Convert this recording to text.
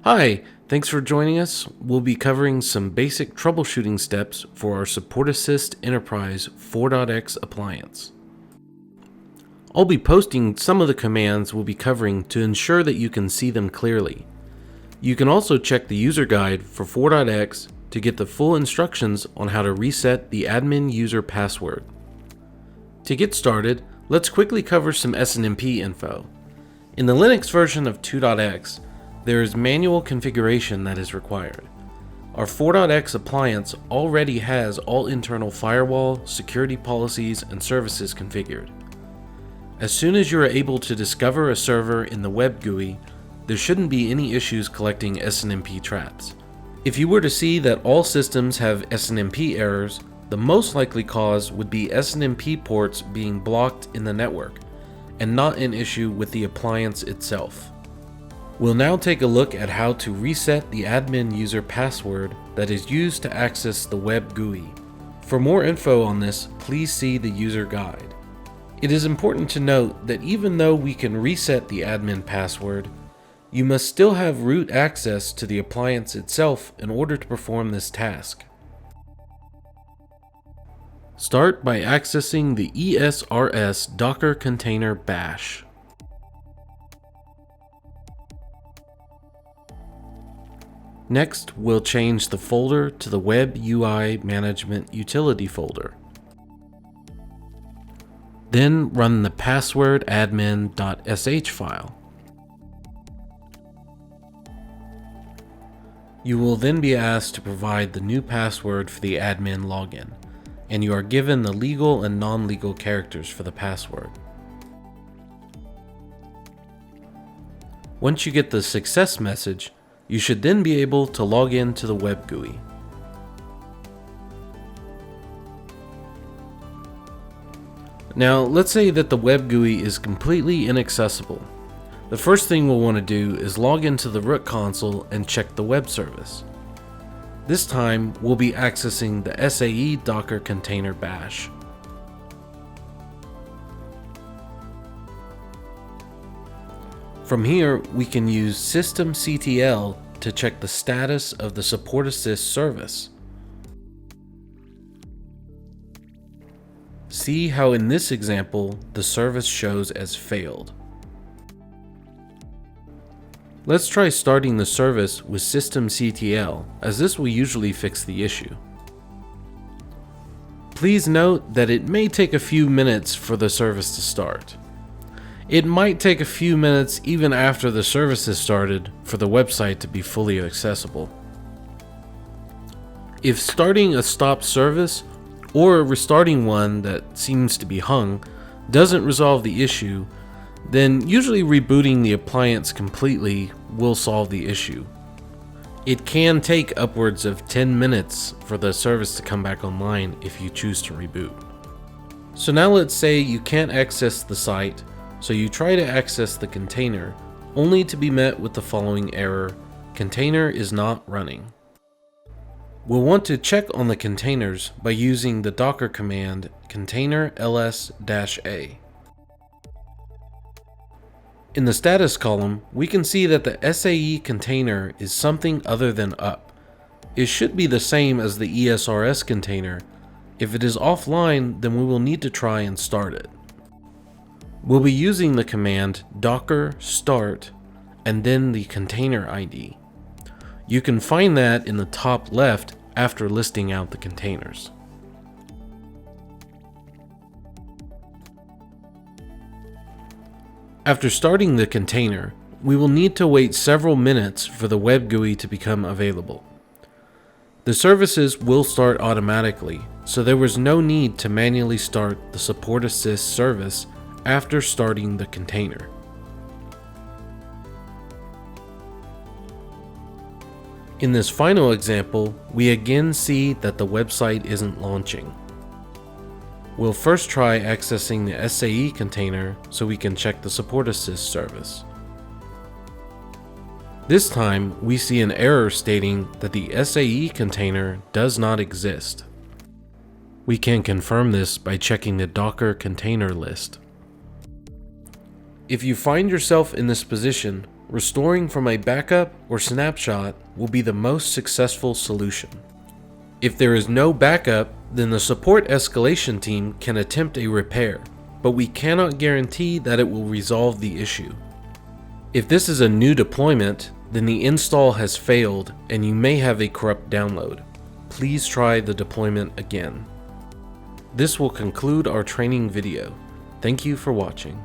Hi, thanks for joining us. We'll be covering some basic troubleshooting steps for our SupportAssist Enterprise 4.x appliance. I'll be posting some of the commands we'll be covering to ensure that you can see them clearly. You can also check the user guide for 4.x to get the full instructions on how to reset the admin user password. To get started, let's quickly cover some SNMP info. In the Linux version of 2.x, there is manual configuration that is required. Our 4.x appliance already has all internal firewall, security policies, and services configured. As soon as you are able to discover a server in the web GUI, there shouldn't be any issues collecting SNMP traps. If you were to see that all systems have SNMP errors, the most likely cause would be SNMP ports being blocked in the network, and not an issue with the appliance itself. We'll now take a look at how to reset the admin user password that is used to access the web GUI. For more info on this, please see the user guide. It is important to note that even though we can reset the admin password, you must still have root access to the appliance itself in order to perform this task. Start by accessing the ESRS Docker container bash. Next, we'll change the folder to the Web UI Management Utility folder. Then run the passwordadmin.sh file. You will then be asked to provide the new password for the admin login, and you are given the legal and non-legal characters for the password. Once you get the success message, you should then be able to log in to the web GUI. Now, let's say that the web GUI is completely inaccessible. The first thing we'll want to do is log into the root console and check the web service. This time, we'll be accessing the SAE Docker container bash. From here, we can use systemctl to check the status of the SupportAssist service. See how in this example, the service shows as failed. Let's try starting the service with systemctl, as this will usually fix the issue. Please note that it may take a few minutes for the service to start. It might take a few minutes even after the service is started for the website to be fully accessible. If starting a stopped service or restarting one that seems to be hung doesn't resolve the issue, then usually rebooting the appliance completely will solve the issue. It can take upwards of 10 minutes for the service to come back online if you choose to reboot. So now let's say you can't access the site, so you try to access the container, only to be met with the following error: container is not running. We'll want to check on the containers by using the Docker command container ls-a. In the status column, we can see that the SAE container is something other than up. It should be the same as the ESRS container. If it is offline, then we will need to try and start it. We'll be using the command docker start and then the container ID. You can find that in the top left after listing out the containers. After starting the container, we will need to wait several minutes for the web GUI to become available. The services will start automatically, so there was no need to manually start the SupportAssist service after starting the container. In this final example, we again see that the website isn't launching. We'll first try accessing the SAE container so we can check the SupportAssist service. This time, we see an error stating that the SAE container does not exist. We can confirm this by checking the Docker container list. If you find yourself in this position, restoring from a backup or snapshot will be the most successful solution. If there is no backup, then the support escalation team can attempt a repair, but we cannot guarantee that it will resolve the issue. If this is a new deployment, then the install has failed and you may have a corrupt download. Please try the deployment again. This will conclude our training video. Thank you for watching.